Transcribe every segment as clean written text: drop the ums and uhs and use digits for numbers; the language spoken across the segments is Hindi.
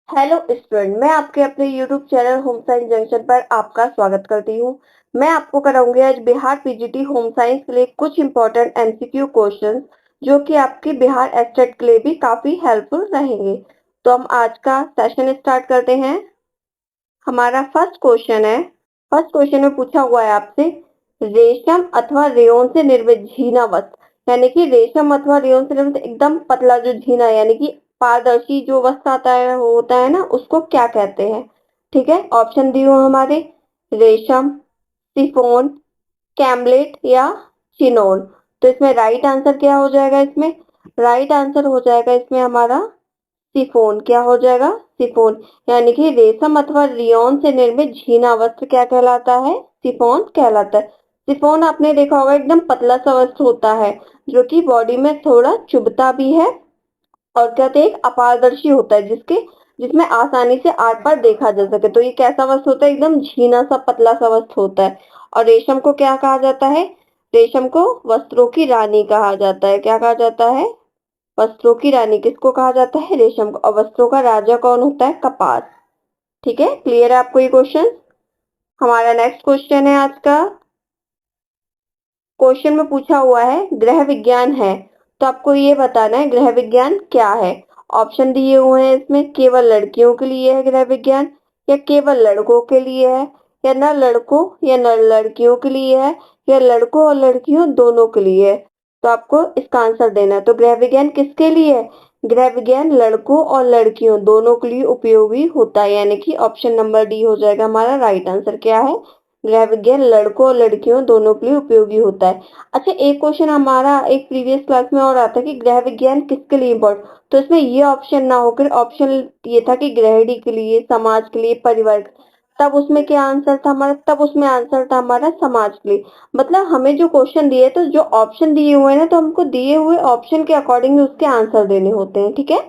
हेलो स्टूडेंट, मैं आपके अपने YouTube channel home science junction पर आपका स्वागत करती हूँ। मैं आपको कराऊंगी आज बिहार पीजीटी होम साइंस के लिए कुछ इंपॉर्टेंट एमसीक्यू क्वेश्चंस जो कि आपके बिहार एस्टेट के लिए भी काफी हेल्पफुल रहेंगे। तो हम आज का सेशन स्टार्ट करते हैं। हमारा फर्स्ट क्वेश्चन में पूछा हुआ है आपसे, रेशम अथवा रेयन से निर्मित झीना वस्त्र, यानी कि रेशम अथवा रेयन से निर्मित एकदम पतला जो झीना यानी कि पारदर्शी जो वस्त्र आता है वो होता है ना, उसको क्या कहते हैं। ठीक है, ऑप्शन दी हूँ हमारे, रेशम, सिफोन, कैमलेट या चिनोन। तो इसमें राइट आंसर क्या हो जाएगा? इसमें राइट आंसर हो जाएगा इसमें हमारा सिफोन। क्या हो जाएगा? सिफोन। यानी कि रेशम अथवा रियोन से निर्मित झीना वस्त्र क्या कहलाता है? सिफोन कहलाता है। सिफोन आपने देखा होगा एकदम पतला सा वस्त्र होता है जो कि बॉडी में थोड़ा चुभता भी है और कहते हैं एक अपारदर्शी होता है जिसमें आसानी से आर पार देखा जा सके। तो ये कैसा वस्त्र होता है? एकदम झीना सा पतला सा वस्त्र होता है। और रेशम को क्या कहा जाता है? रेशम को वस्त्रों की रानी कहा जाता है। क्या कहा जाता है? वस्त्रों की रानी किसको कहा जाता है? रेशम को। और वस्त्रों का राजा कौन होता है? कपास। ठीक है, क्लियर है आपको ये क्वेश्चन? हमारा नेक्स्ट क्वेश्चन है आज का। क्वेश्चन में पूछा हुआ है ग्रह विज्ञान है, तो आपको ये बताना है ग्रह विज्ञान क्या है। ऑप्शन दिए हुए हैं इसमें, केवल लड़कियों के लिए है ग्रह विज्ञान, या केवल लड़कों के लिए है, या न लड़कों या न लड़कियों के लिए है, या लड़कों और लड़कियों दोनों के लिए है। तो आपको इसका आंसर देना है। तो ग्रह विज्ञान किसके लिए है? ग्रह विज्ञान लड़कों और लड़कियों दोनों के लिए उपयोगी होता है, यानी कि ऑप्शन नंबर डी हो जाएगा हमारा राइट आंसर। क्या है? गृह विज्ञान लड़कों और लड़कियों दोनों के लिए उपयोगी होता है। अच्छा, एक क्वेश्चन हमारा एक प्रीवियस क्लास में और आता है कि गृह विज्ञान किसके लिए इम्पोर्टेंट, तो इसमें ये ऑप्शन ना होकर ऑप्शन ये था कि गृहिणी के लिए, समाज के लिए, परिवार तब उसमें क्या आंसर था हमारा? तब उसमें आंसर था हमारा समाज के लिए। मतलब हमें जो क्वेश्चन दिए तो जो ऑप्शन दिए हुए हैं ना, तो हमको दिए हुए ऑप्शन के अकॉर्डिंग उसके आंसर देने होते हैं। ठीक है,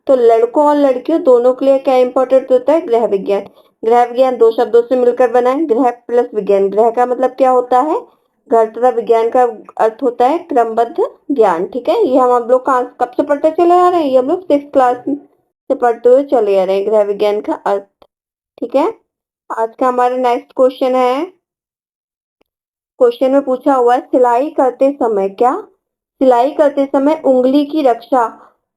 तो लड़कों और लड़कियों दोनों के लिए क्या इंपॉर्टेंट होता है? गृह विज्ञान। गृह विज्ञान दो शब्दों से मिलकर बना है, गृह प्लस विज्ञान। गृह का मतलब क्या होता है? घर, तथा विज्ञान का अर्थ होता है क्रमबद्ध ज्ञान। ठीक है, ये हम लोग कब से पढ़ते चले आ रहे हैं? ये हम लोग 6th क्लास से पढ़ते हुए चले आ रहे हैं गृह विज्ञान का अर्थ। ठीक है, आज का हमारा नेक्स्ट क्वेश्चन है। क्वेश्चन में पूछा हुआ है, सिलाई करते समय उंगली की रक्षा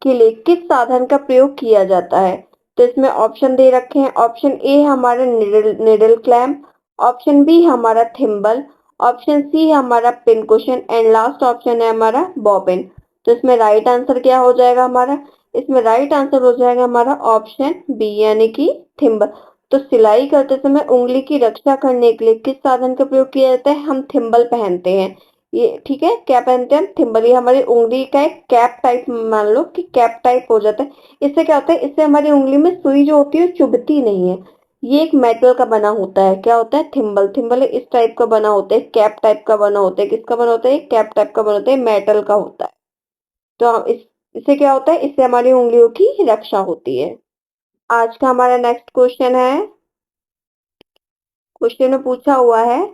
के लिए किस साधन का प्रयोग किया जाता है? तो इसमें ऑप्शन दे रखे हैं। ऑप्शन ए हमारा निडल क्लैम्प, ऑप्शन बी हमारा थिम्बल, ऑप्शन सी हमारा pin cushion and last option है हमारा बॉबिन। तो इसमें राइट आंसर क्या हो जाएगा हमारा? इसमें राइट आंसर हो जाएगा हमारा ऑप्शन बी, यानी कि थिम्बल। तो सिलाई करते समय उंगली की रक्षा करने के लिए किस साधन का प्रयोग किया जाता है? हम थिम्बल पहनते हैं। ये ठीक है, क्या पहनते हैं हम? थिम्बल। ये हमारी उंगली का एक कैप टाइप, मान लो कि कैप टाइप हो जाता है। इससे क्या होता है? इससे हमारी उंगली में सुई जो होती है वो चुभती नहीं है। ये एक मेटल का बना होता है। क्या होता है? थिम्बल। थिम्बल इस टाइप का बना होता है, कैप टाइप का बना होता है। किसका बना होता है? कैप टाइप का बना होता है, मेटल का होता है। तो हम इससे क्या होता है? इससे हमारी उंगलियों की रक्षा होती है। आज का हमारा नेक्स्ट क्वेश्चन है। क्वेश्चन में पूछा हुआ है,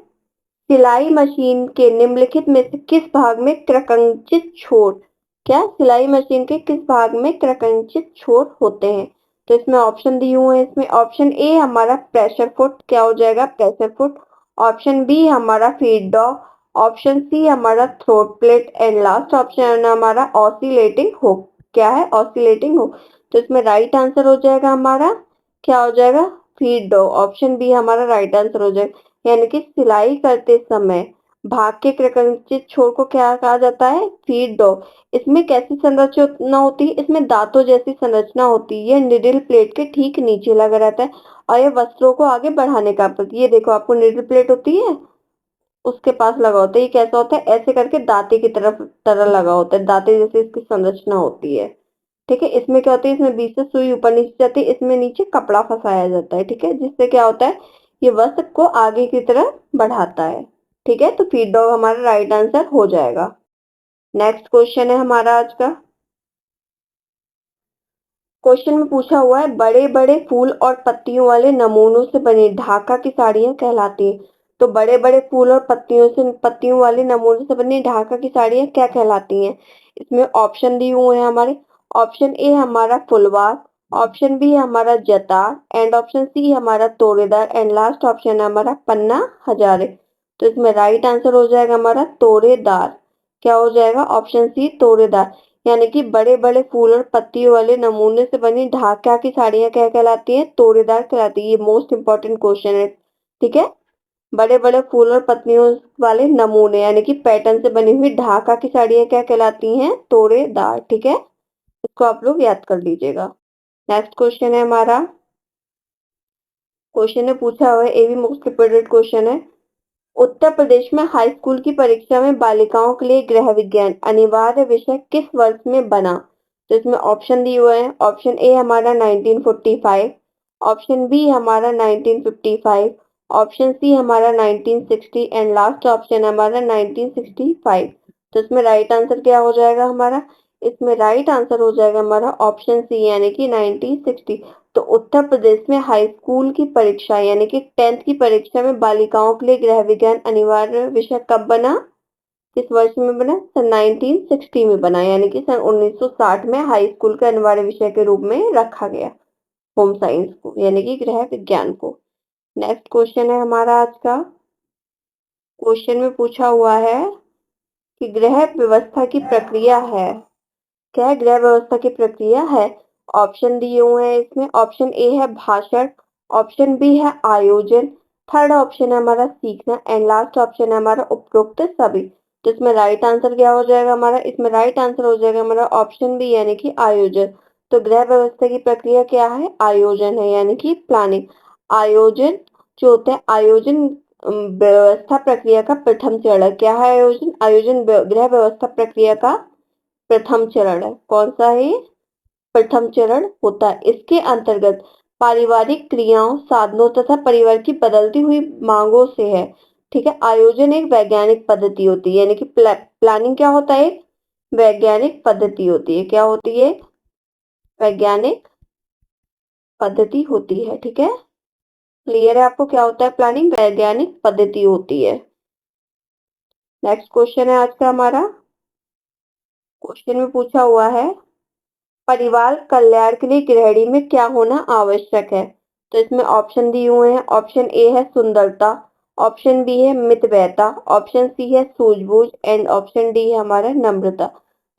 सिलाई मशीन के निम्नलिखित में से किस भाग में क्रकंचित छोर, क्या सिलाई मशीन के किस भाग में क्रकंचित छोर होते हैं? तो इसमें ऑप्शन दिए हुए हैं। इसमें ऑप्शन ए हमारा प्रेशर फुट। क्या हो जाएगा? Pressure foot. ऑप्शन बी हमारा फीड डॉग, ऑप्शन सी हमारा throat plate and last option है हमारा ऑसिलेटिंग हुक। क्या है? Oscillating hook. तो इसमें राइट आंसर हो जाएगा हमारा, क्या हो जाएगा? Feed dog. ऑप्शन बी हमारा राइट आंसर हो जाएगा। यानी कि सिलाई करते समय भाग के क्रकंचित छोर को क्या कहा जाता है? Feed dog. इसमें कैसी संरचना होती है? इसमें दांतों जैसी संरचना होती है। निडल प्लेट के ठीक नीचे लगा रहता है और ये वस्त्रों को आगे बढ़ाने का ये देखो, आपको निडल प्लेट होती है उसके पास लगा होता है। ये कैसा होता है? ऐसे करके दांते की तरह लगा होता है, दांते जैसी इसकी संरचना होती है। ठीक है, इसमें क्या होता है? इसमें बीच से सुई ऊपर नीचे जाती है, इसमें नीचे कपड़ा फंसाया जाता है। ठीक है, जिससे क्या होता है? ये वस्त्र को आगे की तरफ बढ़ाता है। ठीक है, तो फीड डॉग हमारा राइट आंसर हो जाएगा। नेक्स्ट क्वेश्चन है हमारा आज का। क्वेश्चन में पूछा हुआ है, बड़े बड़े फूल और पत्तियों वाले नमूनों से बनी ढाका की साड़ियां कहलाती हैं। तो बड़े बड़े फूल और पत्तियों वाले नमूनों से बनी ढाका की साड़ियां क्या कहलाती हैं? इसमें ऑप्शन दिए हुए हैं हमारे। ऑप्शन ए हमारा फुलवार, ऑप्शन बी है हमारा जता एंड ऑप्शन सी हमारा तोड़ेदार एंड लास्ट ऑप्शन है हमारा पन्ना हजारे। तो इसमें राइट आंसर हो जाएगा हमारा तोड़ेदार। क्या हो जाएगा? ऑप्शन सी तोड़ेदार। यानी कि बड़े बड़े फूल और पत्तियों वाले नमूने से बनी ढाका की साड़ियां क्या कहलाती हैं? तोड़ेदार कहलाती है। ये मोस्ट इंपॉर्टेंट क्वेश्चन है। ठीक है, बड़े बड़े फूल और पत्तियों वाले नमूने यानी कि पैटर्न से बनी हुई ढाका की साड़ियां क्या कहलाती हैं? तोड़ेदार। ठीक है, इसको आप लोग याद कर लीजिएगा। नेक्स्ट क्वेश्चन है हमारा, क्वेश्चन ने पूछा हुआ है, ये भी मोस्ट इंपोर्टेंट क्वेश्चन है। उत्तर प्रदेश में हाई स्कूल की परीक्षा में बालिकाओं के लिए गृह विज्ञान अनिवार्य विषय किस वर्ष में बना? तो इसमें ऑप्शन दिए हुए हैं। ऑप्शन ए हमारा 1945, ऑप्शन बी हमारा 1955, ऑप्शन सी हमारा 1960 एंड लास्ट ऑप्शन हमारा 1965। तो इसमें राइट आंसर क्या हो जाएगा हमारा? इसमें राइट आंसर हो जाएगा हमारा ऑप्शन सी यानी कि 1960। तो उत्तर प्रदेश में हाई स्कूल की परीक्षा यानी कि 10th की परीक्षा में बालिकाओं के लिए गृह विज्ञान अनिवार्य विषय कब बना? किस वर्ष में बना? सन 1960 में बना, यानी कि सन 1960 में हाई स्कूल के अनिवार्य विषय के रूप में रखा गया होम साइंस को यानी कि गृह विज्ञान को। नेक्स्ट क्वेश्चन है हमारा आज का। क्वेश्चन में पूछा हुआ है कि गृह व्यवस्था की प्रक्रिया है। क्या है? गृह व्यवस्था की प्रक्रिया है। ऑप्शन दिए हुए हैं इसमें। ऑप्शन ए है भाषण, ऑप्शन बी है आयोजन, थर्ड ऑप्शन है हमारा सीखना एंड लास्ट ऑप्शन है हमारा उपरोक्त सभी। तो इसमें राइट आंसर क्या हो जाएगा हमारा? इसमें राइट आंसर हो जाएगा हमारा ऑप्शन बी यानी कि आयोजन। तो गृह व्यवस्था की प्रक्रिया क्या है? आयोजन है यानी कि प्लानिंग। आयोजन जो होता है, आयोजन व्यवस्था प्रक्रिया का प्रथम चरण है। क्या है आयोजन? आयोजन गृह व्यवस्था प्रक्रिया का प्रथम चरण है। कौन सा है? प्रथम चरण होता है। इसके अंतर्गत पारिवारिक क्रियाओं, साधनों तथा परिवार की बदलती हुई मांगों से है। ठीक है, आयोजन एक वैज्ञानिक पद्धति होती है यानी कि प्लानिंग क्या होता है? वैज्ञानिक पद्धति होती है। क्या होती है? वैज्ञानिक पद्धति होती है। ठीक है, क्लियर है आपको क्या होता है प्लानिंग? वैज्ञानिक पद्धति होती है। नेक्स्ट क्वेश्चन है आज का हमारा। क्वेश्चन में पूछा हुआ है परिवार कल्याण के लिए गृहिणी में क्या होना आवश्यक है? तो इसमें ऑप्शन दिए हुए हैं। ऑप्शन ए है सुंदरता, ऑप्शन बी है मितव्ययता, ऑप्शन सी है सूझबूझ एंड ऑप्शन डी है हमारा नम्रता।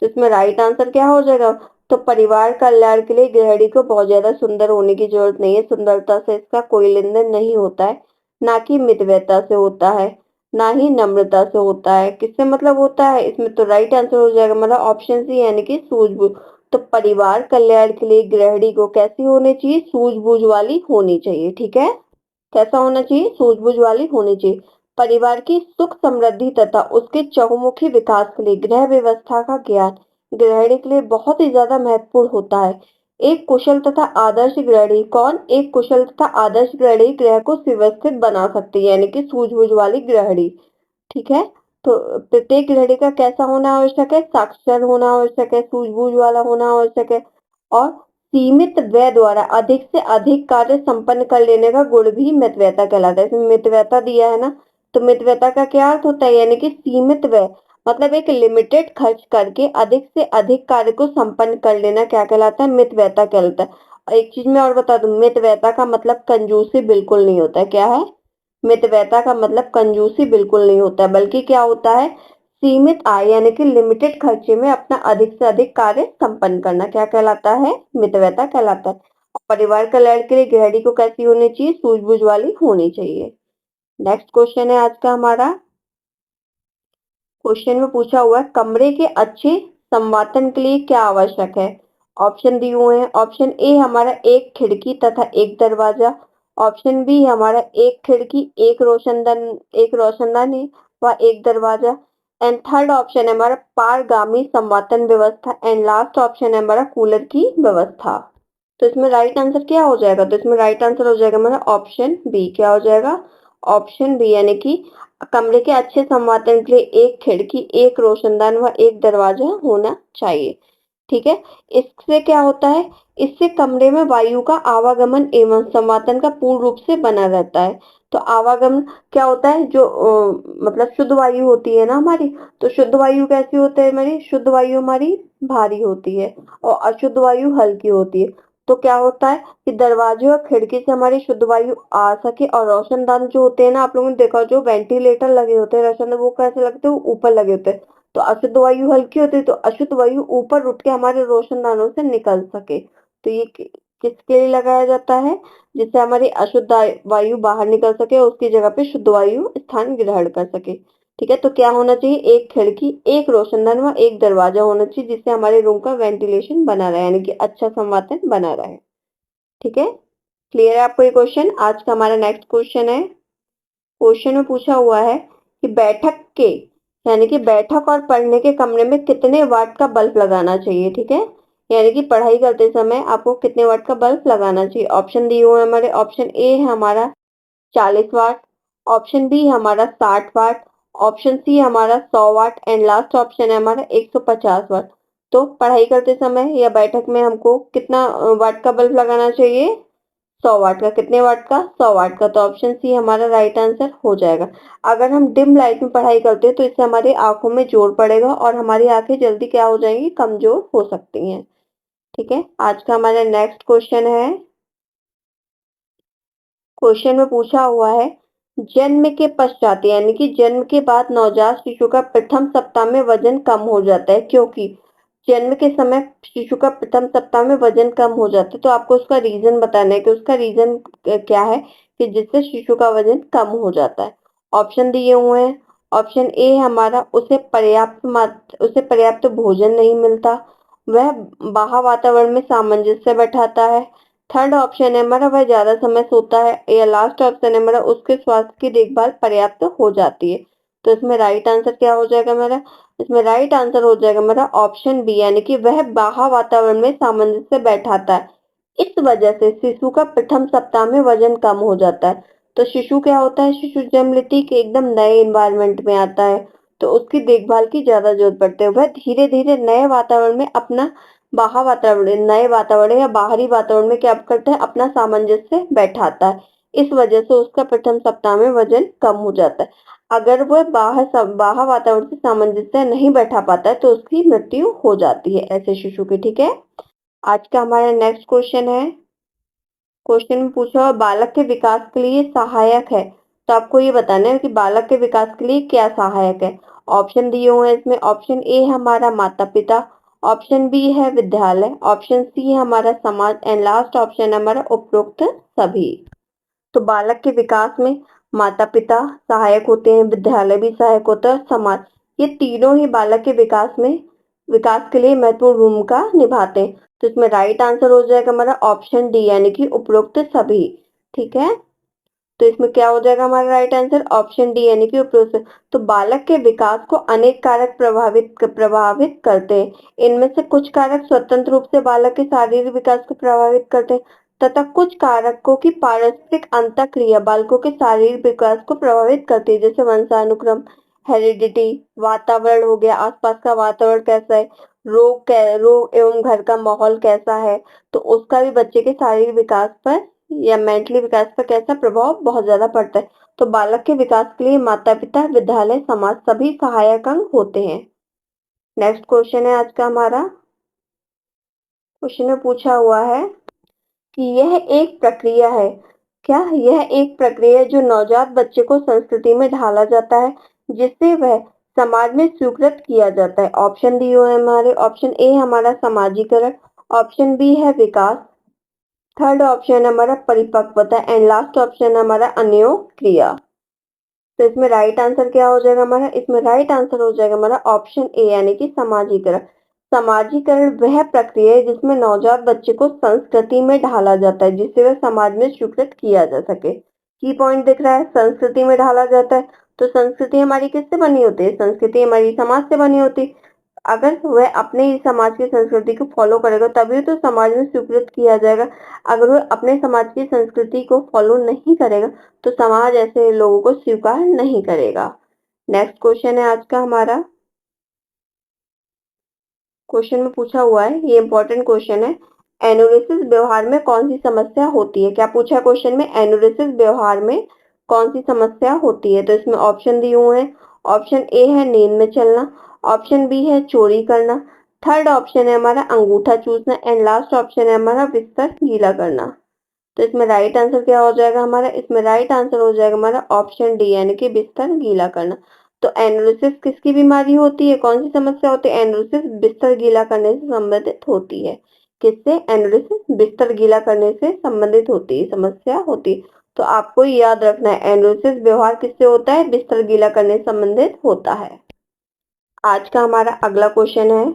तो इसमें राइट आंसर क्या हो जाएगा? तो परिवार कल्याण के लिए गृहिणी को बहुत ज्यादा सुंदर होने की जरूरत नहीं है। सुंदरता से इसका कोई लेन देन नहीं होता है, ना कि मितव्ययता से होता है, ना ही नम्रता से होता है। किससे मतलब होता है इसमें? तो राइट आंसर हो जाएगा मतलब ऑप्शन सी यानी कि सूझबूझ। तो परिवार कल्याण के लिए गृहिणी को कैसी होनी चाहिए? सूझबूझ वाली होनी चाहिए। ठीक है, कैसा होना चाहिए? सूझबूझ वाली होनी चाहिए। परिवार की सुख समृद्धि तथा उसके चहुमुखी विकास के लिए गृह व्यवस्था का ज्ञान गृहिणी के लिए बहुत ही ज्यादा महत्वपूर्ण होता है। एक कुशल तथा आदर्श गृहिणी कौन? एक कुशल तथा आदर्श गृहिणी गृह को सुव्यवस्थित बना सकती है यानी कि सूझबूझ वाली गृहिणी। ठीक है, तो प्रत्येक गृहिणी का कैसा होना आवश्यक है? साक्षर होना आवश्यक है, सूझबूझ वाला होना आवश्यक है और सीमित व्यय द्वारा अधिक से अधिक कार्य संपन्न कर लेने का गुण भी मितव्ययता कहलाता है। इसमें मितव्ययता दिया है ना, तो मितव्ययता का क्या अर्थ होता है? यानी कि सीमित व्यय, मतलब एक लिमिटेड खर्च करके अधिक से अधिक कार्य को संपन्न कर लेना क्या कहलाता है? मितव्ययता कहलाता है। और एक चीज मैं और बता दूं, मितव्ययता का मतलब कंजूसी बिल्कुल नहीं होता है। क्या है? मितव्ययता का मतलब कंजूसी बिल्कुल नहीं होता है, बल्कि क्या होता है? सीमित आय यानी कि लिमिटेड खर्चे में अपना अधिक से अधिक कार्य संपन्न करना क्या कहलाता है? मितव्ययता कहलाता है। और परिवार कल्याण के लिए गृहिणी को कैसी होनी चाहिए? सूझबूझ वाली होनी चाहिए। नेक्स्ट क्वेश्चन है आज का हमारा। क्वेश्चन में पूछा हुआ है कमरे के अच्छे संवातन के लिए क्या आवश्यक है? ऑप्शन दिए हुए हैं। ऑप्शन ए हमारा एक खिड़की तथा एक दरवाजा, ऑप्शन बी हमारा एक खिड़की एक रोशनदानी व एक दरवाजा एंड थर्ड ऑप्शन है हमारा पारगामी संवातन व्यवस्था एंड लास्ट ऑप्शन है हमारा कूलर की व्यवस्था। तो इसमें राइट आंसर क्या हो जाएगा? तो इसमें राइट आंसर हो जाएगा हमारा ऑप्शन बी। क्या हो जाएगा? ऑप्शन बी यानी कि कमरे के अच्छे संवातन के लिए एक खिड़की, एक रोशनदान व एक दरवाजा होना चाहिए। ठीक है, इससे क्या होता है? इससे कमरे में वायु का आवागमन एवं संवातन का पूर्ण रूप से बना रहता है। तो आवागमन क्या होता है? जो मतलब शुद्ध वायु होती है ना हमारी, तो शुद्ध वायु कैसी होती है हमारी? शुद्ध वायु हमारी भारी होती है और अशुद्ध वायु हल्की होती है। तो क्या होता है कि दरवाजे और खिड़की से हमारी शुद्ध वायु आ सके। और रोशनदान जो होते हैं ना, आप लोगों ने देखा जो वेंटिलेटर लगे होते हैं रोशनदान, वो कैसे लगते हैं, ऊपर लगे होते हैं। तो अशुद्ध वायु हल्की होती है, तो अशुद्ध वायु ऊपर उठ के हमारे रोशनदानों से निकल सके। तो ये किसके लिए लगाया जाता है? जिससे हमारी अशुद्ध वायु बाहर निकल सके और उसकी जगह पे शुद्ध वायु स्थान ग्रहण कर सके। ठीक है, तो क्या होना चाहिए? एक खिड़की, एक रोशनदान व एक दरवाजा होना चाहिए, जिससे हमारे रूम का वेंटिलेशन बना रहे, यानी कि अच्छा संवातन बना रहे। ठीक है, क्लियर है आपको ये क्वेश्चन? आज का हमारा नेक्स्ट क्वेश्चन है। क्वेश्चन में पूछा हुआ है कि बैठक के, यानी कि बैठक और पढ़ने के कमरे में कितने वाट का बल्ब लगाना चाहिए। ठीक है, यानी कि पढ़ाई करते समय आपको कितने वाट का बल्ब लगाना चाहिए। ऑप्शन दिए हुए हैं हमारे। ऑप्शन ए है हमारा 40 वाट, ऑप्शन बी हमारा 60 वाट, ऑप्शन सी हमारा 100 वाट एंड लास्ट ऑप्शन है हमारा 150 वाट। तो पढ़ाई करते समय या बैठक में हमको कितना वाट का बल्ब लगाना चाहिए? 100 वाट का। कितने वाट का? 100 वाट का। तो ऑप्शन सी हमारा राइट आंसर हो जाएगा। अगर हम डिम लाइट में पढ़ाई करते हैं तो इससे हमारी आंखों में जोर पड़ेगा और हमारी आंखें जल्दी क्या हो जाएंगी? कमजोर हो सकती हैं। ठीक है, आज का हमारा नेक्स्ट क्वेश्चन है। क्वेश्चन में पूछा हुआ है, जन्म के पश्चात यानी कि जन्म के बाद नवजात शिशु का प्रथम सप्ताह में वजन कम हो जाता है, क्योंकि जन्म के समय शिशु का प्रथम सप्ताह में वजन कम हो जाता है। तो आपको उसका रीजन बताना है कि उसका रीजन क्या है कि जिससे शिशु का वजन कम हो जाता है। ऑप्शन दिए हुए हैं। ऑप्शन ए हमारा उसे पर्याप्त भोजन नहीं मिलता, वह बाह्य वातावरण में सामंजस्य बैठाता है। थर्ड ऑप्शन है हमारा वह ज्यादा समय सोता है, या लास्ट ऑप्शन है हमारा उसके स्वास्थ्य की देखभाल पर्याप्त हो जाती है। तो इसमें राइट आंसर क्या हो जाएगा हमारा? इसमें राइट आंसर हो जाएगा हमारा ऑप्शन बी, यानी कि वह बाह्य वातावरण में सामंजस्य बैठाता है, इस वजह से शिशु का प्रथम सप्ताह में वजन कम हो जाता है। तो शिशु क्या होता है? शिशु जन्म लेते ही एकदम नए एनवायरनमेंट में आता है, तो उसकी देखभाल की ज्यादा जरूरत पड़ती है। वह धीरे धीरे नए वातावरण में अपना बाह्य वातावरण, नए वातावरण या बाहरी वातावरण में क्या करता है? अपना सामंजस्य बैठाता है। इस वजह से उसका प्रथम सप्ताह में वजन कम हो जाता है। अगर वह बाह्य वातावरण से सामंजस्य नहीं बैठा पाता है तो उसकी मृत्यु हो जाती है ऐसे शिशु की। ठीक है, आज का हमारा नेक्स्ट क्वेश्चन है। क्वेश्चन में पूछा हुआ बालक के विकास के लिए सहायक है, तो आपको ये बताना है कि बालक के विकास के लिए क्या सहायक है। ऑप्शन दिए हुए हैं इसमें। ऑप्शन ए हमारा माता पिता, ऑप्शन बी है विद्यालय, ऑप्शन सी है हमारा समाज एंड लास्ट ऑप्शन है हमारा उपरोक्त सभी। तो बालक के विकास में माता पिता सहायक होते हैं, विद्यालय भी सहायक होता है, समाज, ये तीनों ही बालक के विकास के लिए महत्वपूर्ण भूमिका निभाते हैं। तो इसमें राइट आंसर हो जाएगा हमारा ऑप्शन डी, यानी कि उपरोक्त सभी। ठीक है, तो इसमें क्या हो जाएगा हमारा राइट आंसर? ऑप्शन डी, यानी कि उपरोक्त। तो बालक के विकास को अनेक कारक प्रभावित करते हैं। इनमें से कुछ कारक स्वतंत्र रूप से बालक के शारीरिक विकास को प्रभावित करते हैं, तथा कुछ कारकों की पारस्परिक अंतःक्रिया बालकों के शारीरिक विकास को प्रभावित करती है, जैसे वंशानुक्रम, हेरिडिटी, वातावरण हो गया, आसपास का वातावरण कैसा है, रोग एवं घर का माहौल कैसा है, तो उसका भी बच्चे के शारीरिक विकास पर या मेंटली विकास पर कैसा प्रभाव बहुत ज्यादा पड़ता है। तो बालक के विकास के लिए माता पिता, विद्यालय, समाज सभी सहायक अंग होते हैं। नेक्स्ट क्वेश्चन है आज का हमारा। क्वेश्चन में पूछा हुआ है कि यह एक प्रक्रिया है, क्या यह एक प्रक्रिया है जो नवजात बच्चे को संस्कृति में ढाला जाता है, जिससे वह समाज में स्वीकृत किया जाता है। ऑप्शन दिए हुए हैं हमारे। ऑप्शन ए हमारा समाजीकरण, ऑप्शन बी है विकास, थर्ड ऑप्शन हमारा परिपक्वता एंड लास्ट ऑप्शन हमारा अन्योन्य क्रिया। तो इसमें राइट आंसर क्या हो जाएगा हमारा? इसमें राइट आंसर हो जाएगा हमारा ऑप्शन ए, यानी कि समाजीकरण। समाजीकरण वह प्रक्रिया है जिसमें नवजात बच्चे को संस्कृति में ढाला जाता है, जिससे वह समाज में स्वीकृत किया जा सके। की पॉइंट दिख रहा है, संस्कृति में ढाला जाता है। तो संस्कृति हमारी किससे बनी होती है? संस्कृति हमारी समाज से बनी होती है। अगर वह अपने ही समाज की संस्कृति को फॉलो करेगा तभी तो समाज में स्वीकृत किया जाएगा। अगर वह अपने समाज की संस्कृति को फॉलो नहीं करेगा तो समाज ऐसे लोगों को स्वीकार नहीं करेगा। नेक्स्ट क्वेश्चन है आज का हमारा। क्वेश्चन में पूछा हुआ है, ये इंपॉर्टेंट क्वेश्चन है, एनुरेसिस व्यवहार में कौन सी समस्या होती है। क्या पूछा है क्वेश्चन में? एनुरेसिस व्यवहार में कौन सी समस्या होती है। तो इसमें ऑप्शन दिए हुए हैं। ऑप्शन ए है नींद में चलना, ऑप्शन बी है चोरी करना, थर्ड ऑप्शन है हमारा अंगूठा चूसना एंड लास्ट ऑप्शन है हमारा बिस्तर गीला करना। तो इसमें राइट आंसर क्या हो जाएगा हमारा, इसमें राइट आंसर हो जाएगा हमारा ऑप्शन डी यानी कि बिस्तर गीला करना। तो एनोलिसिस किसकी बीमारी होती है, कौन सी समस्या होती है, एनोलिसिस बिस्तर गीला करने से संबंधित होती है। किससे, एनोलिसिस बिस्तर गीला करने से संबंधित होती है, समस्या होती है। तो आपको याद रखना है एनोलिसिस व्यवहार किससे होता है, बिस्तर गीला करने से संबंधित होता है। आज का हमारा अगला क्वेश्चन है,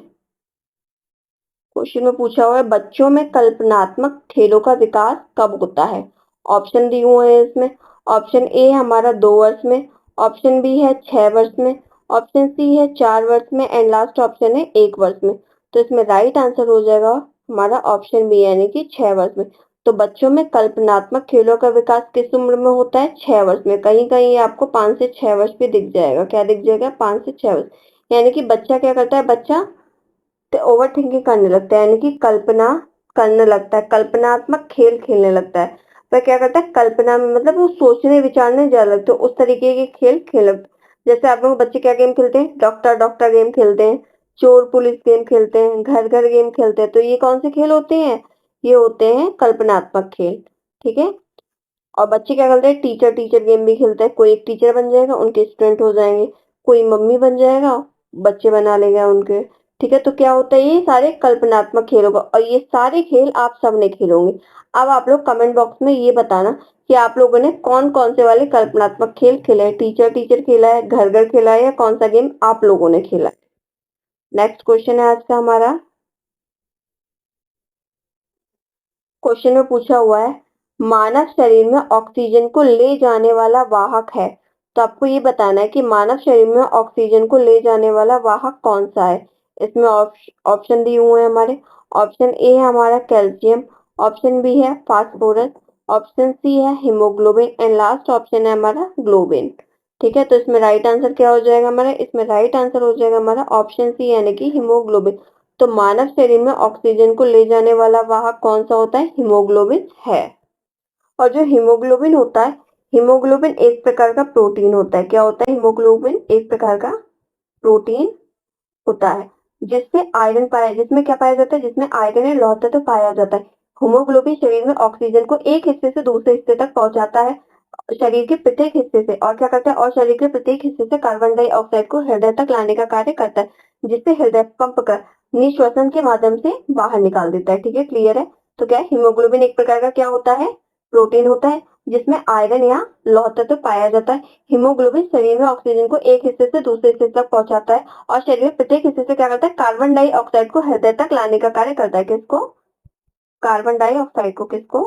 क्वेश्चन में पूछा हुआ है बच्चों में कल्पनात्मक खेलों का विकास कब होता है। ऑप्शन दिए हुए हैं इसमें, ऑप्शन ए हमारा 2 वर्ष में, ऑप्शन बी है 6 वर्ष में, ऑप्शन सी है 4 वर्ष में एंड लास्ट ऑप्शन है 1 वर्ष में। तो इसमें राइट आंसर हो जाएगा हमारा ऑप्शन बी यानी कि 6 वर्ष में। तो बच्चों में कल्पनात्मक खेलों का विकास किस उम्र में होता है, 6 वर्ष में। कहीं कहीं आपको 5 से 6 वर्ष भी दिख जाएगा, क्या दिख जाएगा, 5 से 6 वर्ष। यानी कि बच्चा क्या करता है, बच्चा ओवर थिंकिंग करने लगता है यानी कि कल्पना करने लगता है, कल्पनात्मक खेल खेलने लगता है। वह क्या करता है, कल्पना में मतलब वो सोचने विचारने जा लगते हैं, उस तरीके के खेल खेल लगते हैं। जैसे आप लोग बच्चे क्या गेम खेलते हैं, डॉक्टर डॉक्टर गेम खेलते हैं, चोर पुलिस गेम खेलते हैं, घर घर गेम खेलते हैं। तो ये कौन से खेल होते हैं, ये होते हैं कल्पनात्मक खेल। ठीक है। और बच्चे क्या करते हैं, टीचर टीचर गेम भी खेलते हैं। कोई एक टीचर बन जाएगा, उनके स्टूडेंट हो जाएंगे, कोई मम्मी बन जाएगा, बच्चे बना लेगा उनके। ठीक है। तो क्या होता है, ये सारे कल्पनात्मक खेल होगा और ये सारे खेल आप सबने खेले होंगे। अब आप लोग कमेंट बॉक्स में ये बताना कि आप लोगों ने कौन कौन से वाले कल्पनात्मक खेल खेले हैं, टीचर टीचर खेला है, घर घर खेला है, या कौन सा गेम आप लोगों ने खेला है। नेक्स्ट क्वेश्चन है आज का हमारा, क्वेश्चन में पूछा हुआ है मानव शरीर में ऑक्सीजन को ले जाने वाला वाहक है। तो आपको ये बताना है कि मानव शरीर में ऑक्सीजन को ले जाने वाला वाहक कौन सा है। इसमें ऑप्शन दिए हुए हैं हमारे, ऑप्शन ए है हमारा कैल्शियम, ऑप्शन बी है फास्फोरस, ऑप्शन सी है हीमोग्लोबिन एंड लास्ट ऑप्शन है हमारा ग्लोबिन। ठीक है। तो इसमें राइट आंसर क्या हो जाएगा हमारा, इसमें राइट आंसर हो जाएगा हमारा ऑप्शन सी यानी कि हीमोग्लोबिन। तो मानव शरीर में ऑक्सीजन को ले जाने वाला वाहक कौन सा होता है, हीमोग्लोबिन है। और जो हीमोग्लोबिन होता है, हीमोग्लोबिन एक प्रकार का प्रोटीन होता है। क्या होता है, हीमोग्लोबिन एक प्रकार का प्रोटीन होता है जिससे आयरन पाया, जिसमें क्या पाया जाता है, जिसमें आयरन या लौह तत्व पाया जाता है। हीमोग्लोबिन शरीर में ऑक्सीजन को एक हिस्से से दूसरे हिस्से तक पहुंचाता है, शरीर के प्रत्येक हिस्से से, और क्या करता है, और शरीर के प्रत्येक हिस्से से कार्बन डाइऑक्साइड को हृदय तक लाने का कार्य करता है, जिससे हृदय पंप कर निश्वसन के माध्यम से बाहर निकाल देता है। ठीक है, क्लियर है। तो क्या है, हीमोग्लोबिन एक प्रकार का क्या होता है, प्रोटीन होता है जिसमें आयरन या लौह तत्व पाया जाता है। हीमोग्लोबिन शरीर में ऑक्सीजन को एक हिस्से से दूसरे हिस्से तक पहुंचाता है और शरीर में प्रत्येक हिस्से से क्या करता है, कार्बन डाइऑक्साइड को हृदय तक लाने का कार्य करता है। किसको, कार्बन डाइऑक्साइड को, किसको,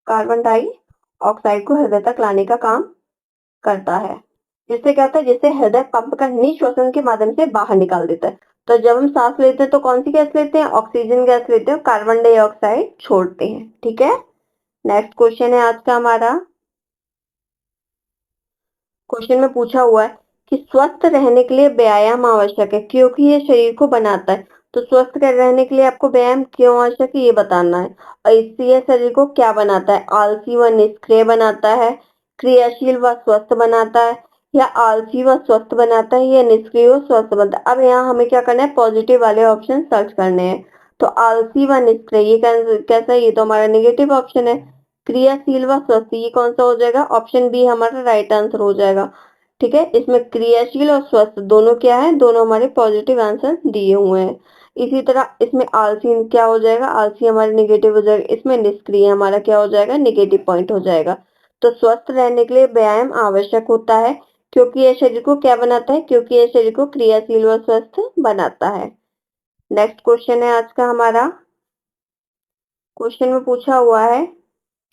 कार्बन डाइऑक्साइड को हृदय तक लाने का काम करता है। जिससे क्या होता है, जिससे हृदय पंप का निश्वसन के माध्यम से बाहर निकाल देता है। तो जब हम सांस लेते हैं तो कौन सी गैस लेते हैं, ऑक्सीजन गैस लेते हैं, कार्बन डाइऑक्साइड छोड़ते हैं। ठीक है। नेक्स्ट क्वेश्चन है आज का हमारा, क्वेश्चन में पूछा हुआ है कि स्वस्थ रहने के लिए व्यायाम आवश्यक है क्योंकि ये शरीर को बनाता है। तो स्वस्थ रहने के लिए आपको व्यायाम क्यों आवश्यक है ये बताना है। और इससे यह शरीर को क्या बनाता है, आलसी व निष्क्रिय बनाता है, क्रियाशील व स्वस्थ बनाता है, या आलसी व स्वस्थ बनाता है, या निष्क्रिय व स्वस्थ बनाता है। अब यहाँ हमें क्या करना है, पॉजिटिव वाले ऑप्शन सर्च करने हैं। तो आलसी व निष्क्रिय ये कैसा है, ये तो हमारा नेगेटिव ऑप्शन है। क्रियाशील व स्वस्थ ये कौन सा हो जाएगा, ऑप्शन बी हमारा राइट आंसर हो जाएगा। ठीक है। इसमें क्रियाशील और स्वस्थ दोनों क्या है, दोनों हमारे पॉजिटिव आंसर दिए हुए हैं। इसी तरह इसमें आलसी क्या हो जाएगा, आलसी हमारे नेगेटिव हो जाएगा। इसमें निष्क्रिय हमारा क्या हो जाएगा, नेगेटिव पॉइंट हो जाएगा। तो स्वस्थ रहने के लिए व्यायाम आवश्यक होता है क्योंकि यह शरीर को क्या बनाता है, क्योंकि यह शरीर को क्रियाशील व स्वस्थ बनाता है। नेक्स्ट क्वेश्चन है आज का हमारा, क्वेश्चन में पूछा हुआ है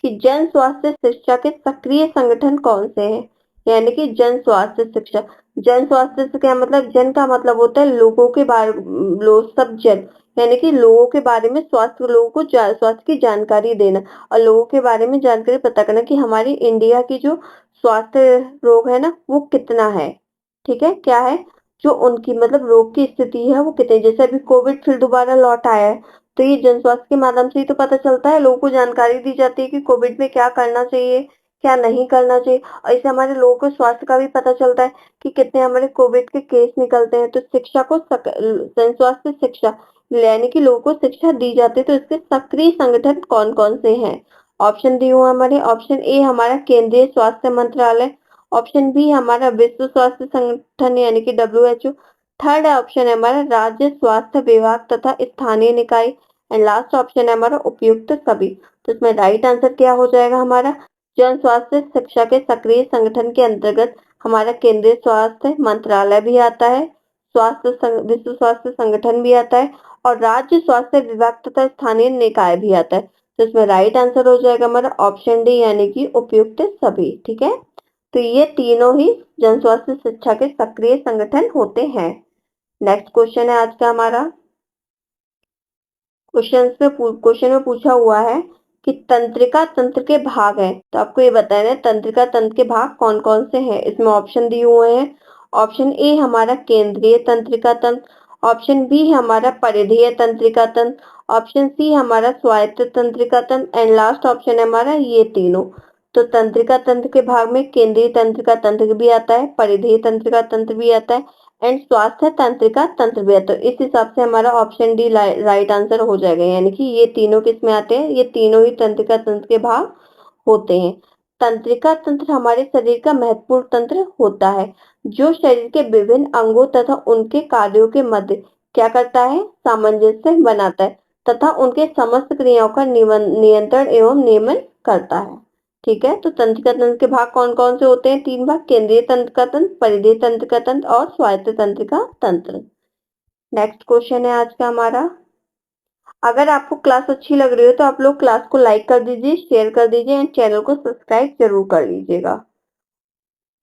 कि जन स्वास्थ्य शिक्षा के सक्रिय संगठन कौन से हैं। यानी कि जन स्वास्थ्य शिक्षा, जन स्वास्थ्य से क्या मतलब, जन का मतलब होता है लोगों के बारे, सब जन, यानी कि लोगों के बारे में, स्वास्थ्य, लोगों को स्वास्थ्य की जानकारी देना और लोगों के बारे में जानकारी पता करना कि हमारी इंडिया की जो स्वास्थ्य रोग है ना वो कितना है। ठीक है, क्या है, जो उनकी मतलब रोग की स्थिति है वो कितनी, जैसे अभी कोविड फिर दोबारा लौट आया है तो ये जन स्वास्थ्य के माध्यम से ही तो पता चलता है, लोगों को जानकारी दी जाती है कि कोविड में क्या करना चाहिए, क्या नहीं करना चाहिए। और इससे हमारे लोगों को स्वास्थ्य का भी पता चलता है कि कितने हमारे कोविड के केस निकलते हैं। तो शिक्षा को जन स्वास्थ्य शिक्षा यानी कि लोगों को शिक्षा दी जाती है। तो इसके सक्रिय संगठन कौन कौन से हैं? ऑप्शन दी हुआ हमारे, ऑप्शन ए हमारा केंद्रीय स्वास्थ्य मंत्रालय, ऑप्शन बी हमारा विश्व स्वास्थ्य संगठन यानी कि WHO, थर्ड ऑप्शन है हमारा राज्य स्वास्थ्य विभाग तथा स्थानीय निकाय, एंड लास्ट ऑप्शन है हमारा उपयुक्त सभी। तो इसमें राइट आंसर क्या हो जाएगा हमारा? जन स्वास्थ्य शिक्षा के सक्रिय संगठन के अंतर्गत हमारा केंद्रीय स्वास्थ्य मंत्रालय भी आता है, विश्व स्वास्थ्य संगठन भी आता है और राज्य स्वास्थ्य विभाग तथा स्थानीय निकाय भी आता है। तो इसमें राइट आंसर हो जाएगा हमारा ऑप्शन डी यानी कि उपयुक्त सभी। ठीक है, तो ये तीनों ही जन स्वास्थ्य शिक्षा के सक्रिय संगठन होते हैं। नेक्स्ट क्वेश्चन है आज का हमारा। क्वेश्चन में पूछा हुआ है कि तंत्रिका तंत्र के भाग हैं, तो आपको ये बताना है तंत्रिका तंत्र के भाग कौन कौन से हैं। इसमें ऑप्शन दिए हुए हैं। ऑप्शन ए हमारा केंद्रीय तंत्रिका तंत्र, ऑप्शन बी हमारा परिधीय तंत्रिका तंत्र, ऑप्शन सी हमारा स्वायत्त तंत्रिका तंत्र, एंड लास्ट ऑप्शन है हमारा ये तीनों। तो तंत्रिका तंत्र के भाग में केंद्रीय तंत्रिका तंत्र भी आता है, परिधीय तंत्रिका तंत्र भी आता है एंड स्वास्थ्य तंत्रिका तंत्र भी आता है। इस हिसाब से हमारा ऑप्शन डी राइट आंसर हो जाएगा, यानी कि ये तीनों किस में आते हैं? ये तीनों ही तंत्रिका तंत्र के भाग होते हैं। तंत्रिका तंत्र हमारे शरीर का महत्वपूर्ण तंत्र होता है जो शरीर के विभिन्न अंगों तथा उनके कार्यों के मध्य क्या करता है? सामंजस्य बनाता है तथा उनके समस्त क्रियाओं का नियंत्रण एवं नियमन करता है। ठीक है, तो तंत्रिका तंत्र के भाग कौन कौन से होते हैं? तीन भाग, केंद्रीय तंत्रिका तंत्र, परिधीय तंत्रिका तंत्र और स्वायत्त तंत्रिका तंत्र। नेक्स्ट क्वेश्चन है आज का हमारा। अगर आपको क्लास अच्छी लग रही हो तो आप लोग क्लास को लाइक कर दीजिए, शेयर कर दीजिए एंड चैनल को सब्सक्राइब जरूर कर लीजिएगा।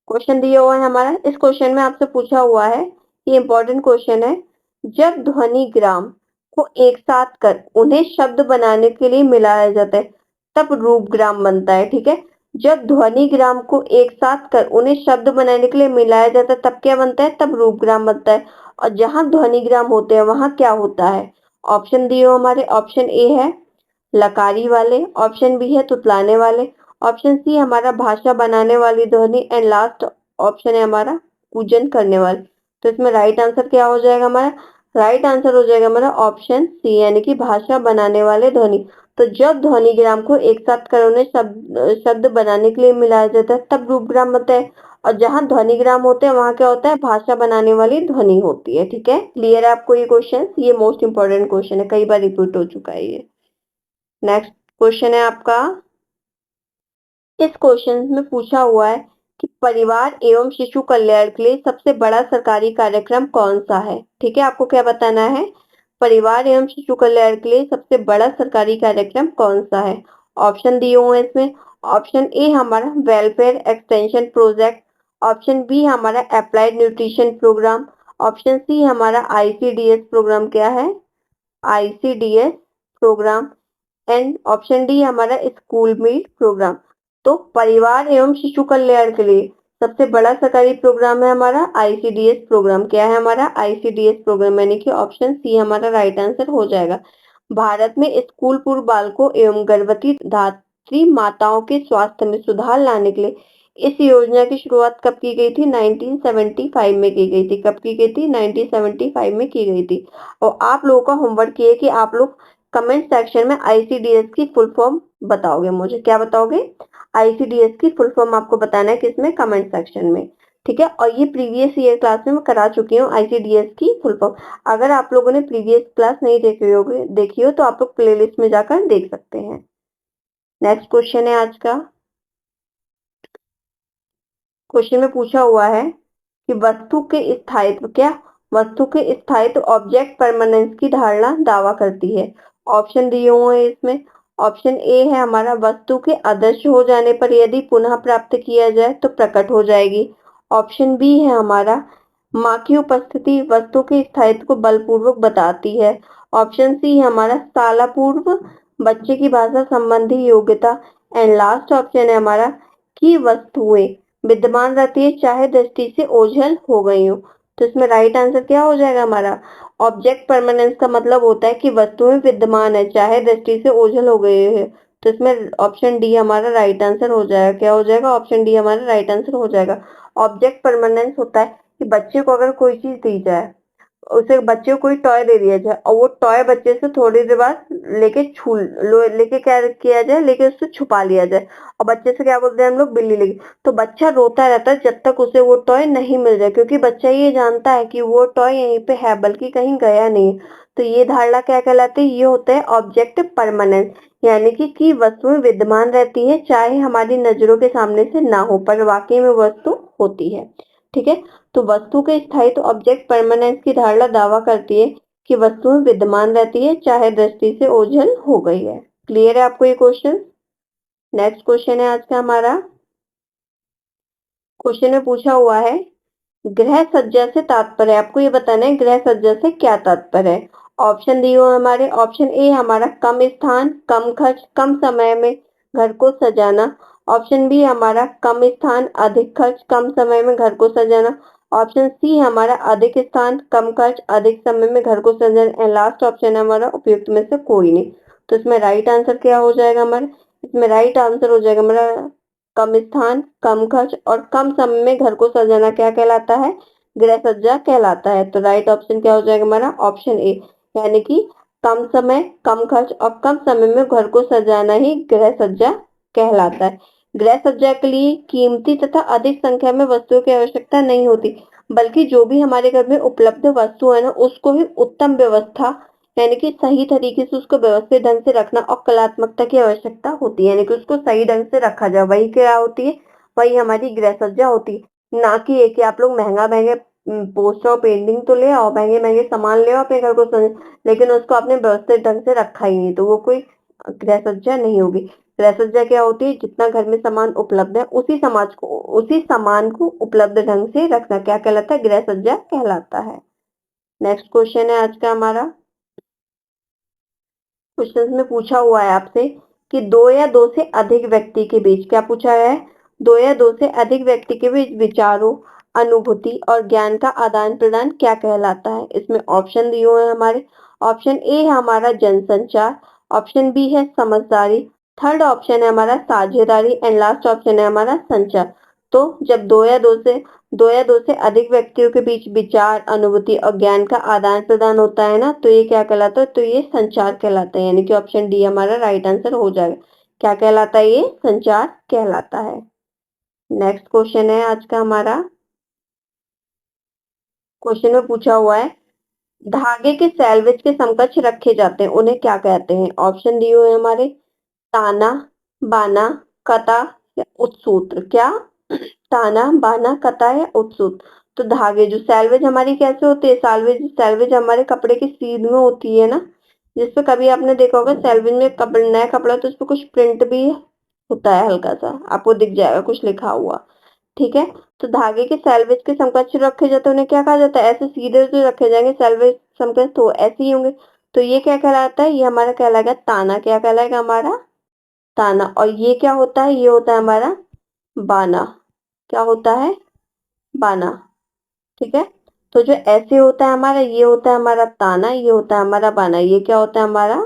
क्वेश्चन दिया हुआ है हमारा, इस क्वेश्चन में आपसे पूछा हुआ है, ये इंपॉर्टेंट क्वेश्चन है। जब ध्वनि ग्राम को एक साथ कर उन्हें शब्द बनाने के लिए मिलाया जाता है तब रूपग्राम बनता है। ठीक है, जब ध्वनि ग्राम को एक साथ कर उन्हें शब्द बनाने के लिए मिलाया जाता है तब क्या बनता है? तब रूपग्राम बनता है। और जहां ध्वनि ग्राम होते हैं वहां क्या होता है? ऑप्शन दिए हो हमारे, ऑप्शन ए है लकारी वाले, ऑप्शन बी है तुतलाने वाले, ऑप्शन सी हमारा भाषा बनाने वाली ध्वनि, एंड लास्ट ऑप्शन है हमारा पूजन करने वाले। तो इसमें राइट आंसर क्या हो जाएगा हमारा? राइट आंसर हो जाएगा हमारा ऑप्शन सी यानी कि भाषा बनाने वाले ध्वनि। तो जब ध्वनि ग्राम को एक साथ कर उन्हें शब्द बनाने के लिए मिलाया जाता है तब रूपग्राम बनता है। और जहां ध्वनि ग्राम होते हैं वहां क्या होता है? भाषा बनाने वाली ध्वनि होती है। ठीक है, क्लियर है आपको ये क्वेश्चन? ये मोस्ट इंपॉर्टेंट क्वेश्चन है, कई बार रिपीट हो चुका है ये। नेक्स्ट क्वेश्चन है आपका। इस क्वेश्चन में पूछा हुआ है कि परिवार एवं शिशु कल्याण के लिए सबसे बड़ा सरकारी कार्यक्रम कौन सा है। ठीक है, आपको क्या बताना है? परिवार एवं शिशु कल्याण के लिए सबसे बड़ा सरकारी कार्यक्रम कौन सा है? ऑप्शन दिए हुए हैं इसमें। ऑप्शन ए हमारा welfare extension project, option B हमारा applied nutrition program, option C हमारा ICDS प्रोग्राम क्या है? ICDS program, and option D हमारा स्कूल मील प्रोग्राम। तो परिवार एवं शिशु कल्याण के लिए सबसे बड़ा सरकारी प्रोग्राम है हमारा ICDS प्रोग्राम। क्या है हमारा? ICDS प्रोग्राम, यानी कि ऑप्शन सी हमारा राइट आंसर हो जाएगा। भारत में स्कूल पूर्व बालकों एवं गर्भवती धात्री माताओं के स्वास्थ्य में सुधार लाने के लिए इस योजना की शुरुआत कब की गई थी? 1975 में की गई थी। कब की गई थी? 1975 में की गई थी। और आप लोगों का होमवर्क ये है कि आप लोग कमेंट सेक्शन में ICDS की फुल फॉर्म बताओगे। मुझे क्या बताओगे? ICDS की फुल फॉर्म आपको बताना है किसमें? कमेंट सेक्शन में। ठीक है, और ये प्रीवियस ईयर क्लास में मैं करा चुकी हूँ ICDS की फुल फॉर्म। अगर आप लोगों ने प्रीवियस क्लास नहीं देखी हो तो आप लोग प्लेलिस्ट में जाकर देख सकते हैं। नेक्स्ट क्वेश्चन है आज का। क्वेश्चन में पूछा हुआ है कि वस्तु के स्थायित्व ऑब्जेक्ट परमानेंस की धारणा दावा करती है। ऑप्शन दिए हुए हैं इसमें। ऑप्शन ए है हमारा वस्तु के अदृश्य हो जाने पर यदि पुनः प्राप्त किया जाए तो प्रकट हो जाएगी। ऑप्शन बी है हमारा माँ की उपस्थिति वस्तु के स्थायित्व को बलपूर्वक बताती है। ऑप्शन सी है हमारा सालापूर्व बच्चे की भाषा संबंधी योग्यता, एंड लास्ट ऑप्शन है हमारा कि वस्तुएं विद्यमान रहती है चाहे दृष्टि से ओझल हो गई हो। तो इसमें राइट आंसर क्या हो जाएगा हमारा? ऑब्जेक्ट परमानेंस का मतलब होता है कि वस्तुएं विद्यमान है चाहे दृष्टि से ओझल हो गई है। तो इसमें ऑप्शन डी हमारा राइट आंसर हो जाएगा। क्या हो जाएगा? ऑप्शन डी हमारा राइट आंसर हो जाएगा। ऑब्जेक्ट परमानेंस होता है कि बच्चे को अगर कोई चीज दी जाए, उसे बच्चे को कोई टॉय दे दिया जाए और वो टॉय बच्चे से थोड़ी देर बाद लेके लेके क्या किया जाए, लेके उससे छुपा लिया जाए और बच्चे से क्या बोलते हैं हम लोग? बिल्ली लेगी। तो बच्चा रोता रहता है जब तक उसे वो टॉय नहीं मिल जाए, क्योंकि बच्चा ये जानता है कि वो टॉय यहीं पे है, बल्कि कहीं गया नहीं। तो ये धारणा क्या कहलाती है? ये होता है ऑब्जेक्ट परमानेंस, यानी कि वस्तुएं विद्यमान रहती है चाहे हमारी नजरों के सामने से ना हो, पर वाकई में वस्तु होती है। ठीक है, तो वस्तु के स्थायित्व ऑब्जेक्ट परमानेंस की धारणा दावा करती है कि वस्तुएं विद्यमान रहती है चाहे दृष्टि से ओझल हो गई है। क्लियर है आपको ये क्वेश्चन? नेक्स्ट क्वेश्चन है आज का हमारा। क्वेश्चन में पूछा हुआ है, गृह सज्जा से तात्पर्य, आपको ये बताना है गृह सज्जा से क्या तात्पर्य है। ऑप्शन दिए हुए हमारे, ऑप्शन ए हमारा कम स्थान, कम खर्च, कम समय में घर को सजाना। ऑप्शन बी हमारा कम स्थान, अधिक खर्च, कम समय में घर को सजाना। ऑप्शन सी हमारा अधिक स्थान, कम खर्च, अधिक समय में घर को सजाना। एंड लास्ट ऑप्शन है हमारा उपयुक्त में से कोई नहीं। तो इसमें राइट आंसर क्या हो जाएगा हमारा? इसमें राइट आंसर हो जाएगा हमारा कम स्थान, कम खर्च और कम समय में घर को सजाना क्या कहलाता है? गृह सज्जा कहलाता है। तो राइट ऑप्शन क्या हो जाएगा हमारा? ऑप्शन ए, यानी कि कम समय, कम खर्च और कम समय में घर को सजाना ही गृह सज्जा कहलाता है। गृह सज्जा के लिए कीमती तथा अधिक संख्या में वस्तुओं की आवश्यकता नहीं होती, बल्कि जो भी हमारे घर में उपलब्ध वस्तु है ना, उसको ही उत्तम व्यवस्था, यानी कि सही तरीके से उसको व्यवस्थित ढंग से रखना और कलात्मकता की आवश्यकता होती है, यानी कि उसको सही ढंग से रखा जाए, वही क्या होती है? वही हमारी गृह सज्जा होती है। ना कि ये कि आप लोग महंगा महंगे पोस्टर और पेंटिंग तो ले आओ, महंगे महंगे सामान ले आओ अपने घर को लेकिन उसको आपने व्यवस्थित ढंग से रखा ही नहीं, तो वो कोई गृह सज्जा नहीं होगी। गृह सज्जा क्या होती है? जितना घर में सामान उपलब्ध है उसी सामान को उपलब्ध ढंग से रखना क्या कहलाता है? गृह सज्जा कहलाता है। नेक्स्ट क्वेश्चन है आज का हमारा। क्वेश्चन में पूछा हुआ है आपसे कि दो या दो से अधिक व्यक्ति के बीच, क्या पूछा है? दो या दो से अधिक व्यक्ति के बीच विचारों, अनुभूति और ज्ञान का आदान प्रदान क्या कहलाता है? इसमें ऑप्शन दिए हुए हैं हमारे। ऑप्शन ए है हमारा जनसंचार, ऑप्शन बी है समझदारी, थर्ड ऑप्शन है हमारा साझेदारी एंड लास्ट ऑप्शन है हमारा संचार। तो जब दो या दो से अधिक व्यक्तियों के बीच विचार, अनुभूति और ज्ञान का आदान प्रदान होता है ना, तो ये क्या कहलाता है? तो ये संचार कहलाता है, यानी कि ऑप्शन डी हमारा राइट आंसर हो जाएगा। क्या कहलाता है? ये संचार कहलाता है। नेक्स्ट क्वेश्चन है आज का हमारा। क्वेश्चन में पूछा हुआ है, धागे के सैलवेज के समकक्ष रखे जाते हैं उन्हें क्या कहते हैं? ऑप्शन दिए हुए हैं हमारे, ताना, बाना, कता या उत्सूत्र। क्या? ताना, बाना, कता या उत्सूत्र। तो धागे जो सैलवेज हमारी कैसे होती है? सैलवेज सैलवेज हमारे कपड़े की सीध में होती है ना, जिसपे कभी आपने देखा होगा सैलवेज में कपड़ा, नया कपड़ा तो उस पर कुछ प्रिंट भी होता है, हल्का सा आपको दिख जाएगा कुछ लिखा हुआ। ठीक है, तो धागे के सैलवेज के समकक्ष रखे जाते हैं उन्हें क्या कहा जाता है? ऐसे सीधे जो रखे जाएंगे सैलवेज समकक्ष तो ऐसे ही होंगे, तो ये क्या कहलाता है? ये हमारा कहलाएगा ताना। क्या कहलाएगा हमारा? ताना। और ये क्या होता है? ये होता है हमारा बाना। क्या होता है? बाना। ठीक है, तो जो ऐसे होता है हमारा, ये होता है हमारा ताना, ये होता है हमारा बाना। ये क्या होता है हमारा?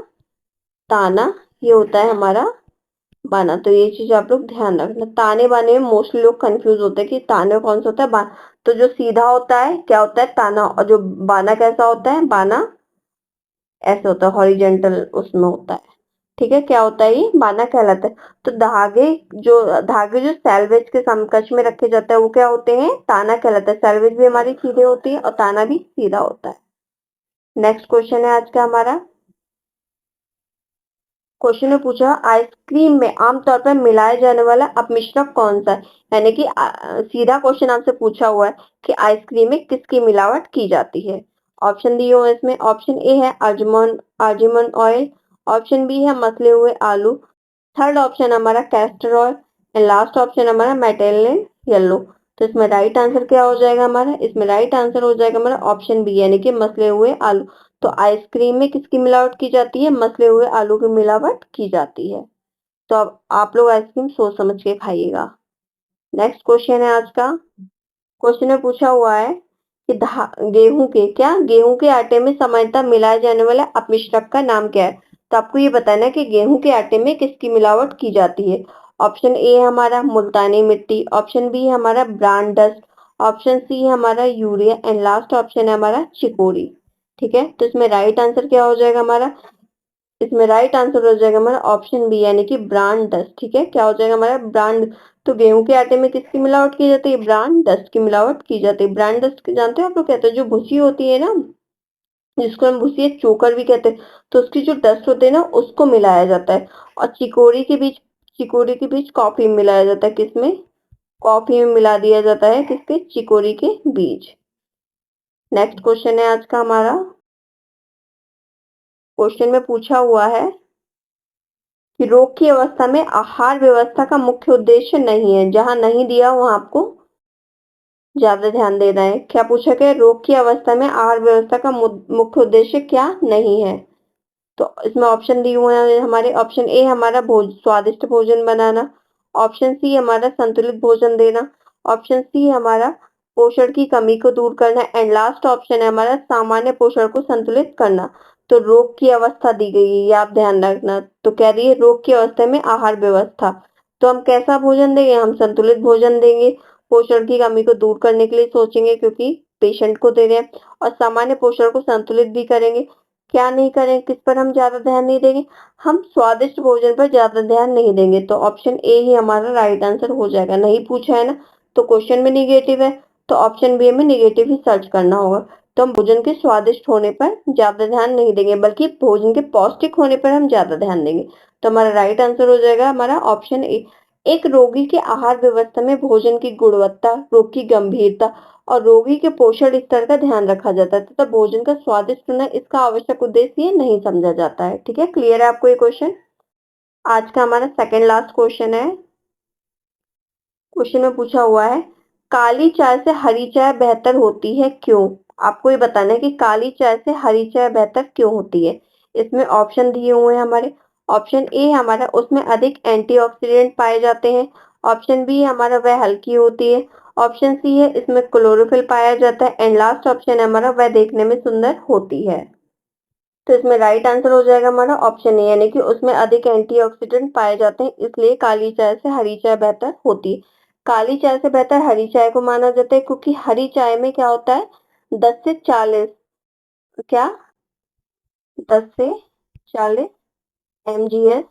ताना, ये होता है हमारा बाना। तो ये चीज आप लोग ध्यान रखना। ताने बाने में मोस्टली लोग कंफ्यूज होते हैं कि ताने कौन सा होता है, बाना। तो जो सीधा होता है क्या होता है? ताना। और जो बाना कैसा होता है? बाना ऐसे होता है, हॉरिजेंटल उसमें होता है। ठीक है, क्या होता है? ये बाना कहलाता है। तो धागे जो सैलवेज के समकक्ष में रखे जाते हैं वो क्या होते हैं? ताना कहलाता है। सैलवेज भी हमारी सीधे होती है और ताना भी सीधा होता है। नेक्स्ट क्वेश्चन है आज का हमारा। क्वेश्चन में पूछा, आइसक्रीम में आमतौर पर मिलाया जाने वाला अपमिश्रक कौन सा है? यानी कि सीधा क्वेश्चन आपसे पूछा हुआ है कि आइसक्रीम में किसकी मिलावट की जाती है। ऑप्शन दिए हुए इसमें, ऑप्शन ए है आर्जिमन ऑयल, ऑप्शन बी है मसले हुए आलू, थर्ड ऑप्शन हमारा castor oil and last option हमारा मेटेलिन येलो। तो इसमें राइट आंसर क्या हो जाएगा हमारा? इसमें राइट आंसर हो जाएगा हमारा ऑप्शन बी, यानी कि मसले हुए आलू। तो आइसक्रीम में किसकी मिलावट की जाती है? मसले हुए आलू की मिलावट की जाती है। तो अब आप लोग आइसक्रीम सोच समझ के खाइएगा। नेक्स्ट क्वेश्चन है आज का। क्वेश्चन में पूछा हुआ है कि गेहूं के आटे में सामान्यतः मिलाए जाने वाले अपमिश्रक का नाम क्या है? तो आपको ये बताना है कि गेहूं के आटे में किसकी मिलावट की जाती है। ऑप्शन ए है हमारा मुल्तानी मिट्टी, ऑप्शन बी है हमारा ब्रांड डस्ट, ऑप्शन सी है हमारा यूरिया एंड लास्ट ऑप्शन है हमारा चिकोरी। ठीक है, तो इसमें राइट आंसर क्या हो जाएगा हमारा, इसमें राइट आंसर हो जाएगा हमारा ऑप्शन बी यानी कि ब्रांड डस्ट। ठीक है, क्या हो जाएगा हमारा ब्रांड। तो गेहूं के आटे में किसकी मिलावट की जाती है, ब्रांड डस्ट की मिलावट की जाती है। ब्रांड डस्ट जानते हो आप लोग, कहते हैं जो भूसी होती है ना, जिसको हम भूसी चोकर भी कहते हैं, तो उसकी जो डस्ट होती है ना उसको मिलाया जाता है। और चिकोरी के बीच कॉफी में मिलाया जाता है, किसमें, कॉफी में मिला दिया जाता है, किसके, चिकोरी के बीज। नेक्स्ट क्वेश्चन है आज का हमारा। क्वेश्चन में पूछा हुआ है कि रोग की अवस्था में आहार व्यवस्था का मुख्य उद्देश्य नहीं है। जहां नहीं दिया वहां आपको ज्यादा ध्यान देना है। क्या पूछा गया, रोग की अवस्था में आहार व्यवस्था का मुख्य उद्देश्य क्या नहीं है। तो इसमें ऑप्शन दिए हुए हैं हमारे। ऑप्शन ए हमारा स्वादिष्ट भोजन बनाना, ऑप्शन सी हमारा संतुलित भोजन देना, ऑप्शन सी हमारा पोषण की कमी को दूर करना एंड लास्ट ऑप्शन है हमारा सामान्य पोषण को संतुलित करना। तो रोग की अवस्था दी गई है, ये आप ध्यान रखना। तो कह रही है रोग की अवस्था में आहार व्यवस्था, तो हम कैसा भोजन देंगे, हम संतुलित भोजन देंगे। पोषण की कमी को दूर करने के लिए सोचेंगे क्योंकि पेशेंट को दे रहे हैं, और सामान्य पोषण को संतुलित भी करेंगे। क्या नहीं करें, किस पर हम ज्यादा ध्यान नहीं देंगे, हम स्वादिष्ट भोजन पर ज्यादा ध्यान नहीं देंगे। तो ऑप्शन ए ही हमारा राइट आंसर हो जाएगा। नहीं पूछा है ना, तो क्वेश्चन में निगेटिव है, तो ऑप्शन बी में निगेटिव ही सर्च करना होगा। तो हम भोजन के स्वादिष्ट होने पर ज्यादा ध्यान नहीं देंगे, बल्कि भोजन के पौष्टिक होने पर हम ज्यादा ध्यान देंगे। तो हमारा राइट आंसर हो जाएगा हमारा ऑप्शन ए। एक रोगी के आहार व्यवस्था में भोजन की गुणवत्ता, रोग की गंभीरता और रोगी के पोषण स्तर का ध्यान रखा जाता है तथा भोजन का स्वादिष्ट होना इसका आवश्यक उद्देश्य ये नहीं समझा जाता है। ठीक है, क्लियर है आपको ये क्वेश्चन। आज का हमारा सेकंड लास्ट क्वेश्चन है। क्वेश्चन में पूछा हुआ है काली चाय से हरी चाय बेहतर होती है क्यों। आपको ये बताना है कि काली चाय से हरी चाय बेहतर क्यों होती है। इसमें ऑप्शन दिए हुए हैं हमारे। ऑप्शन ए हमारा उसमें अधिक एंटीऑक्सीडेंट पाए जाते हैं, ऑप्शन बी हमारा वह हल्की होती है, ऑप्शन सी है इसमें क्लोरोफिल पाया जाता है एंड लास्ट ऑप्शन है हमारा वह देखने में सुंदर होती है। तो इसमें राइट आंसर हो जाएगा हमारा ऑप्शन ए यानी कि उसमें अधिक एंटीऑक्सीडेंट पाए जाते हैं, इसलिए काली चाय से हरी चाय बेहतर होती है। काली चाय से बेहतर हरी चाय को माना जाता है क्योंकि हरी चाय में क्या होता है, 10 से 40 क्या 10 से 40 mgs,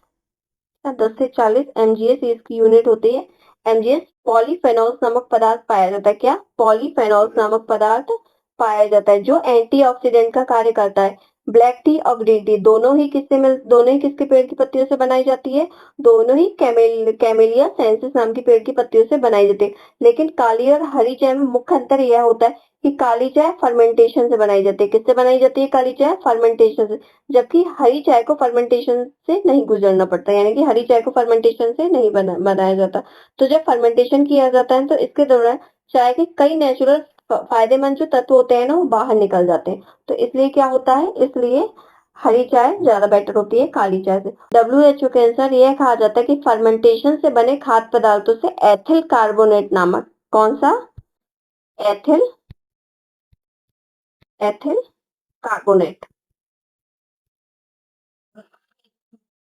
10 से 40 mgs इसकी यूनिट होती है। mgs पॉलीफेनॉल्स नामक पदार्थ पाया जाता है। क्या, पॉलीफेनॉल्स नामक पदार्थ पाया जाता है जो एंटीऑक्सीडेंट का कार्य करता है। ब्लैक टी और ग्रीन टी दोनों ही किसके पेड़ की पत्तियों से बनाई जाती है, दोनों ही कैमेलिया सेंसिस नाम की पेड़ की पत्तियों से बनाई जाती है। लेकिन काली और हरी चाय में मुख्य अंतर यह होता है कि काली चाय फर्मेंटेशन से बनाई जाती है। किससे बनाई जाती है काली चाय, फर्मेंटेशन से, जबकि हरी चाय को फर्मेंटेशन से नहीं गुजरना पड़ता, यानी कि हरी चाय को फर्मेंटेशन से नहीं बनाया जाता। तो जब फर्मेंटेशन किया जाता है तो इसके दौरान चाय के कई नेचुरल फायदेमंद जो तत्व होते हैं ना वो बाहर निकल जाते हैं। तो इसलिए क्या होता है, इसलिए हरी चाय ज्यादा बेटर होती है काली चाय से। WHO के अनुसार यह कहा जाता है कि फर्मेंटेशन से बने खाद्य पदार्थों से एथिल कार्बोनेट नामक, कौन सा, ethyl ethyl carbonate,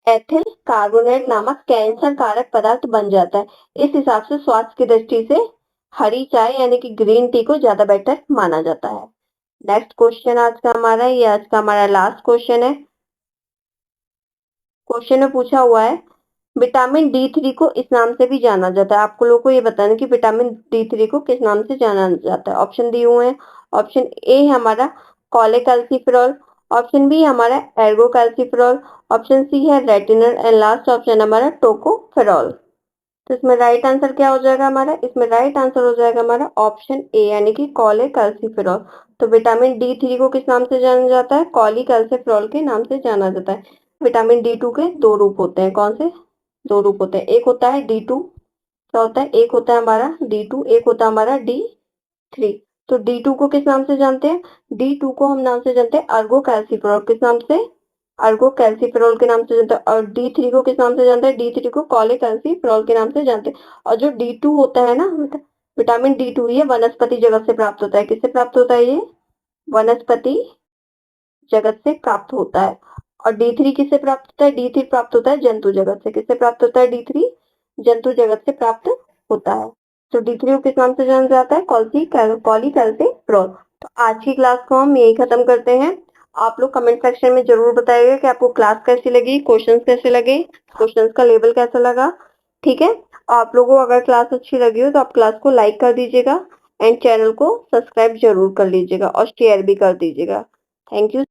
ethyl carbonate नामक कैंसर कारक पदार्थ बन जाता है। इस हिसाब से स्वास्थ्य की दृष्टि से हरी चाय यानी कि ग्रीन टी को ज्यादा बेटर माना जाता है। नेक्स्ट क्वेश्चन आज का हमारा, ये आज का हमारा लास्ट क्वेश्चन है। क्वेश्चन में पूछा हुआ है विटामिन D3 को इस नाम से भी जाना जाता है। आपको लोगों को ये बताना कि विटामिन D3 को किस नाम से जाना जाता है। ऑप्शन दिए हुए हैं। ऑप्शन ए है हमारा कोलेकैल्सिफेरॉल, ऑप्शन बी हमारा एर्गोकैल्सिफेरॉल, ऑप्शन सी है रेटिनल एंड लास्ट ऑप्शन हमारा टोकोफेरॉल। तो इसमें राइट आंसर क्या हो जाएगा हमारा, इसमें राइट आंसर हो जाएगा हमारा ऑप्शन ए यानी कि कोलेकैल्सिफेरॉल। तो विटामिन D3 को किस नाम से जाना जाता है, कोलेकैल्सिफेरॉल के नाम से जाना जाता है। विटामिन D2 के दो रूप होते हैं, कौन से, दो रूप होते हैं। एक होता है D2, क्या होता है, एक होता है हमारा D2, एक होता है हमारा D3। तो D2 को किस नाम से जानते हैं, D2 को हम नाम से जानते हैं अर्गो कैल्सिफेरॉल, किस नाम से, अर्गो कैल्सिफेरॉल के नाम से जानते हैं। और D3 को किस नाम से जानते हैं, D3 को कोलेकैल्सिफेरॉल के नाम से जानते हैं। और जो D2 होता है ना, विटामिन D2 ये वनस्पति जगत से प्राप्त होता है। किससे प्राप्त होता है ये, वनस्पति जगत से प्राप्त होता है। और D3 किससे प्राप्त होता है? D3 प्राप्त होता है जंतु जगत से। किससे प्राप्त होता है D3? जंतु जगत से प्राप्त होता है। तो D3 को किस नाम से जाना जाता है? कॉलीकैल्सिफेरॉल। तो आज की क्लास को हम यही खत्म करते हैं। आप लोग कमेंट सेक्शन में जरूर बताइएगा कि आपको क्लास कैसी लगी, क्वेश्चंस कैसे लगे, क्वेश्चंस का लेवल कैसा लगा। ठीक है, आप लोगों को अगर क्लास अच्छी लगी हो तो आप क्लास को लाइक कर दीजिएगा एंड चैनल को सब्सक्राइब जरूर कर लीजिएगा और शेयर भी कर दीजिएगा। Thank you.